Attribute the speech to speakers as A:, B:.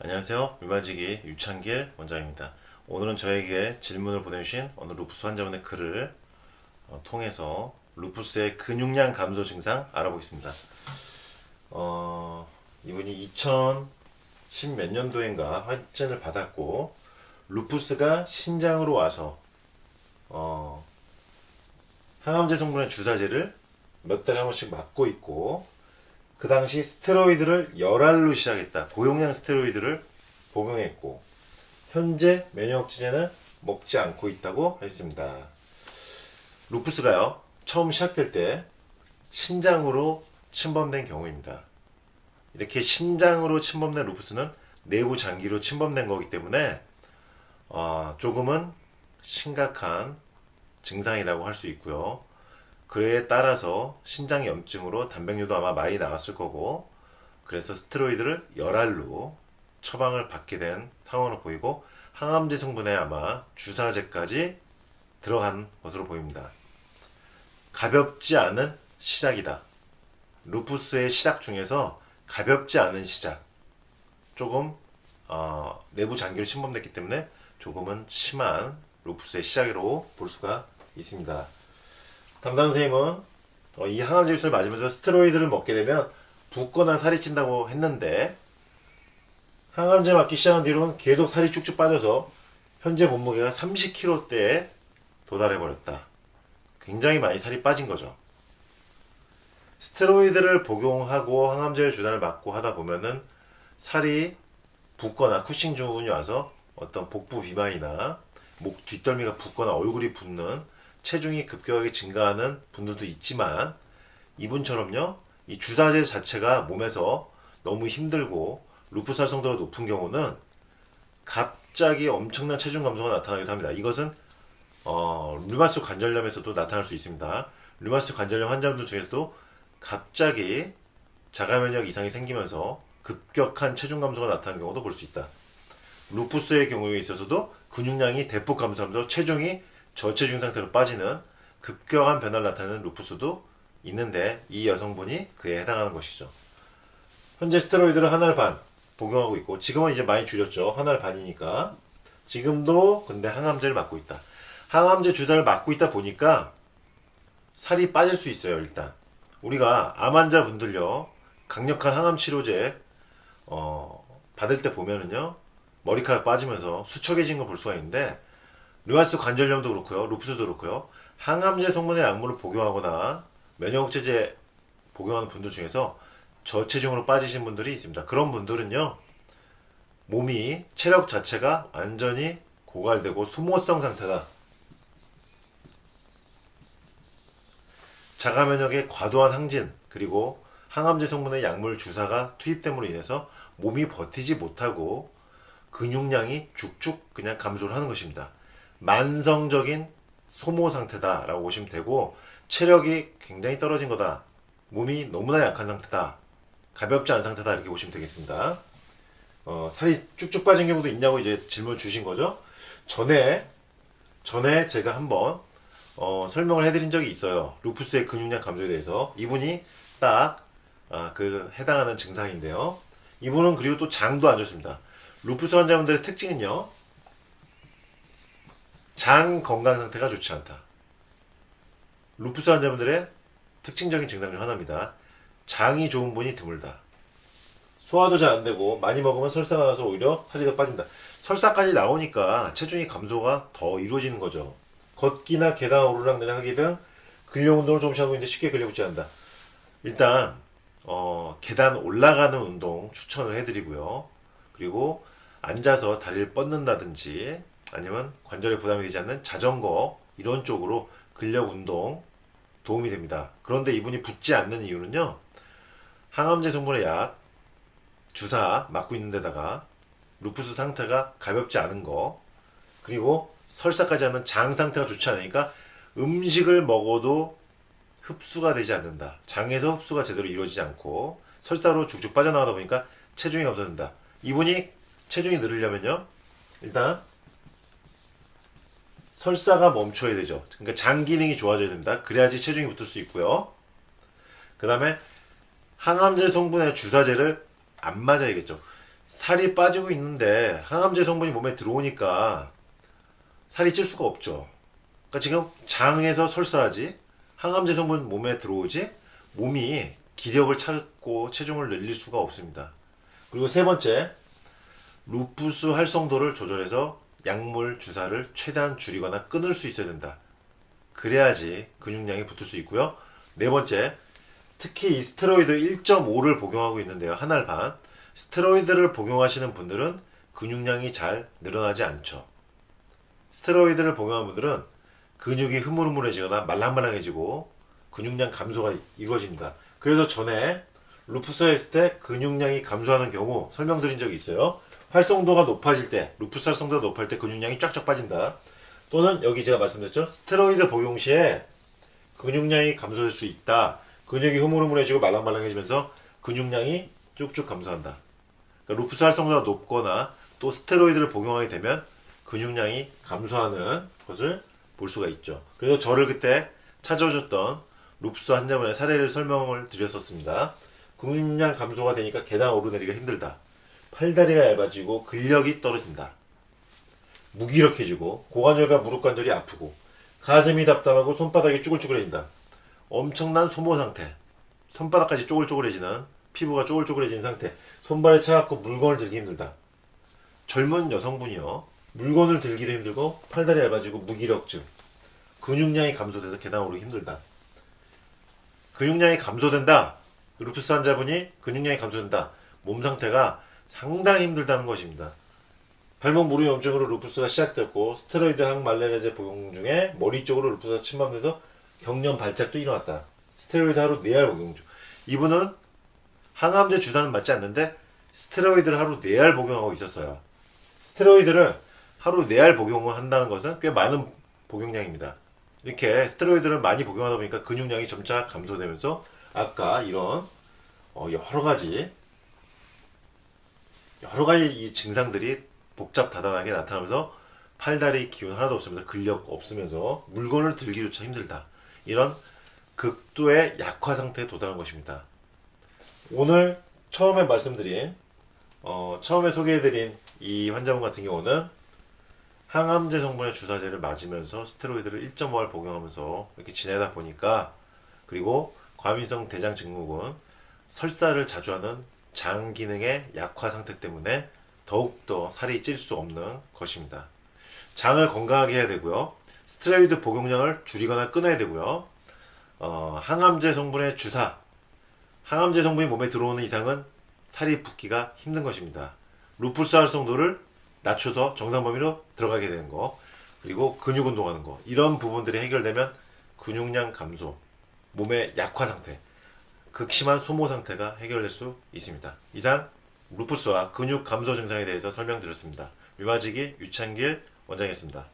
A: 안녕하세요. 유마지기 유창길 원장입니다. 오늘은 저에게 질문을 보내주신 어느 루푸스 환자분의 글을 통해서 루푸스의 근육량 감소 증상 알아보겠습니다. 이분이 2010 몇 년도인가 확진을 받았고 루푸스가 신장으로 와서 항암제 성분의 주사제를 몇 달에 한 번씩 맞고 있고, 그 당시 스테로이드를 열알로 시작했다. 고용량 스테로이드를 복용했고, 현재 면역억제제는 먹지 않고 있다고 했습니다. 루푸스가요, 처음 시작될 때 신장으로 침범된 경우입니다. 이렇게 신장으로 침범된 루푸스는 내부 장기로 침범된 거기 때문에 조금은 심각한 증상이라고 할 수 있고요. 그에 따라서 신장염증으로 단백뇨도 아마 많이 나왔을 거고, 그래서 스테로이드를 열알로 처방을 받게 된 상황으로 보이고, 항암제 성분에 아마 주사제까지 들어간 것으로 보입니다. 가볍지 않은 시작이다. 루푸스의 시작 중에서 가볍지 않은 시작, 조금 내부 장기로 침범됐기 때문에 조금은 심한 루푸스의 시작으로 볼 수가 있습니다. 담당 선생님은 이 항암제 주사를 맞으면서 스테로이드를 먹게 되면 붓거나 살이 찐다고 했는데, 항암제 맞기 시작한 뒤로는 계속 살이 쭉쭉 빠져서 현재 몸무게가 30kg대에 도달해버렸다. 굉장히 많이 살이 빠진 거죠. 스테로이드를 복용하고 항암제 주사를 맞고 하다 보면은 살이 붓거나 쿠싱 증후군이 와서 어떤 복부 비만이나 목 뒷덜미가 붓거나 얼굴이 붓는 체중이 급격하게 증가하는 분들도 있지만, 이분처럼요, 이 주사제 자체가 몸에서 너무 힘들고 루푸스 활성도가 높은 경우는 갑자기 엄청난 체중 감소가 나타나기도 합니다. 이것은 류마티스 관절염에서도 나타날 수 있습니다. 류마티스 관절염 환자분들 중에서도 갑자기 자가 면역 이상이 생기면서 급격한 체중 감소가 나타나는 경우도 볼 수 있다. 루푸스의 경우에 있어서도 근육량이 대폭 감소하면서 체중이 저체중 상태로 빠지는 급격한 변화를 나타내는 루푸스도 있는데, 이 여성분이 그에 해당하는 것이죠. 현재 스테로이드를 한 알 반 복용하고 있고, 지금은 이제 많이 줄였죠. 한 알 반이니까. 지금도 근데 항암제를 맞고 있다. 항암제 주사를 맞고 있다 보니까 살이 빠질 수 있어요. 일단 우리가 암 환자분들요, 강력한 항암 치료제 받을 때 보면은요, 머리카락 빠지면서 수척해진 걸 볼 수가 있는데, 류마티스 관절염도 그렇고요, 루푸스도 그렇고요, 항암제 성분의 약물을 복용하거나 면역억제제 복용하는 분들 중에서 저체중으로 빠지신 분들이 있습니다. 그런 분들은요, 몸이 체력 자체가 완전히 고갈되고 소모성 상태다. 자가 면역의 과도한 항진, 그리고 항암제 성분의 약물 주사가 투입됨으로 인해서 몸이 버티지 못하고 근육량이 쭉쭉 그냥 감소를 하는 것입니다. 만성적인 소모 상태다라고 보시면 되고, 체력이 굉장히 떨어진 거다, 몸이 너무나 약한 상태다, 가볍지 않은 상태다, 이렇게 보시면 되겠습니다. 살이 쭉쭉 빠진 경우도 있냐고 이제 질문 주신 거죠. 전에 제가 한번 설명을 해드린 적이 있어요. 루푸스의 근육량 감소에 대해서. 이분이 딱 그 해당하는 증상인데요. 이분은 그리고 또 장도 안 좋습니다. 루푸스 환자분들의 특징은요, 장 건강 상태가 좋지 않다. 루푸스 환자분들의 특징적인 증상 중 하나입니다. 장이 좋은 분이 드물다. 소화도 잘 안 되고 많이 먹으면 설사 나와서 오히려 살이 더 빠진다. 설사까지 나오니까 체중이 감소가 더 이루어지는 거죠. 걷기나 계단 오르락내리락 하기 등 근력 운동을 조금씩 하고 있는데 쉽게 근력 붙지 않는다. 일단 계단 올라가는 운동 추천을 해드리고요. 그리고 앉아서 다리를 뻗는다든지 아니면 관절에 부담이 되지 않는 자전거, 이런 쪽으로 근력 운동 도움이 됩니다. 그런데 이분이 붙지 않는 이유는요, 항암제 성분의 약 주사 맞고 있는 데다가 루푸스 상태가 가볍지 않은 거, 그리고 설사까지 하는 장 상태가 좋지 않으니까 음식을 먹어도 흡수가 되지 않는다. 장에서 흡수가 제대로 이루어지지 않고 설사로 쭉쭉 빠져나가다 보니까 체중이 감소된다. 이분이 체중이 늘으려면요, 일단 설사가 멈춰야 되죠. 그러니까 장 기능이 좋아져야 된다. 그래야지 체중이 붙을 수 있고요. 그 다음에 항암제 성분의 주사제를 안 맞아야겠죠. 살이 빠지고 있는데 항암제 성분이 몸에 들어오니까 살이 찔 수가 없죠. 그러니까 지금 장에서 설사하지, 항암제 성분 몸에 들어오지, 몸이 기력을 찾고 체중을 늘릴 수가 없습니다. 그리고 세 번째, 루푸스 활성도를 조절해서 약물 주사를 최대한 줄이거나 끊을 수 있어야 된다. 그래야지 근육량이 붙을 수 있고요. 네 번째, 특히 이 스테로이드 1.5를 복용하고 있는데요. 한 알 반. 스테로이드를 복용하시는 분들은 근육량이 잘 늘어나지 않죠. 스테로이드를 복용하는 분들은 근육이 흐물흐물해지거나 말랑말랑해지고 근육량 감소가 이루어집니다. 그래서 전에 루푸스 했을 때 근육량이 감소하는 경우 설명드린 적이 있어요. 활성도가 높아질 때, 루푸스 활성도가 높아질 때 근육량이 쫙쫙 빠진다. 또는 여기 제가 말씀드렸죠. 스테로이드 복용 시에 근육량이 감소할 수 있다. 근육이 흐물흐물해지고 말랑말랑해지면서 근육량이 쭉쭉 감소한다. 그러니까 루푸스 활성도가 높거나 또 스테로이드를 복용하게 되면 근육량이 감소하는 것을 볼 수가 있죠. 그래서 저를 그때 찾아오셨던 루푸스 환자분의 사례를 설명을 드렸었습니다. 근육량 감소가 되니까 계단 오르내리기가 힘들다. 팔다리가 얇아지고 근력이 떨어진다. 무기력해지고 고관절과 무릎관절이 아프고 가슴이 답답하고 손바닥이 쭈글쭈글해진다. 엄청난 소모 상태. 손바닥까지 쪼글쪼글해지는 피부가 쪼글쪼글해진 상태. 손발이 차갑고 물건을 들기 힘들다. 젊은 여성분이요. 물건을 들기도 힘들고 팔다리 얇아지고 무기력증. 근육량이 감소돼서 계단 오르기 힘들다. 근육량이 감소된다. 루푸스 환자분이 근육량이 감소된다. 몸 상태가 상당히 힘들다는 것입니다. 발목 무릎 염증으로 루푸스가 시작됐고 스테로이드 항말레르제 복용 중에 머리 쪽으로 루푸스가 침범돼서 경련 발작도 일어났다. 스테로이드 하루 4알 복용 중. 이분은 항암제 주사는 맞지 않는데 스테로이드를 하루 4알 복용하고 있었어요. 스테로이드를 하루 4알 복용을 한다는 것은 꽤 많은 복용량입니다. 이렇게 스테로이드를 많이 복용하다 보니까 근육량이 점차 감소되면서 아까 이런 여러 가지 이 증상들이 복잡다단하게 나타나면서 팔다리 기운 하나도 없으면서 근력 없으면서 물건을 들기조차 힘들다. 이런 극도의 약화 상태에 도달한 것입니다. 오늘 처음에 말씀드린 처음에 소개해드린 이 환자분 같은 경우는 항암제 성분의 주사제를 맞으면서 스테로이드를 1.5알 복용하면서 이렇게 지내다 보니까 그리고 과민성 대장 증후군 설사를 자주 하는 장 기능의 약화 상태 때문에 더욱더 살이 찔 수 없는 것입니다. 장을 건강하게 해야 되고요. 스테로이드 복용량을 줄이거나 끊어야 되고요. 항암제 성분의 주사, 항암제 성분이 몸에 들어오는 이상은 살이 붙기가 힘든 것입니다. 루푸스 활성도를 낮춰서 정상 범위로 들어가게 되는 거, 그리고 근육 운동하는 거, 이런 부분들이 해결되면 근육량 감소, 몸의 약화 상태, 극심한 소모 상태가 해결될 수 있습니다. 이상 루푸스와 근육 감소 증상에 대해서 설명드렸습니다. 류마지기 유창길 원장이었습니다.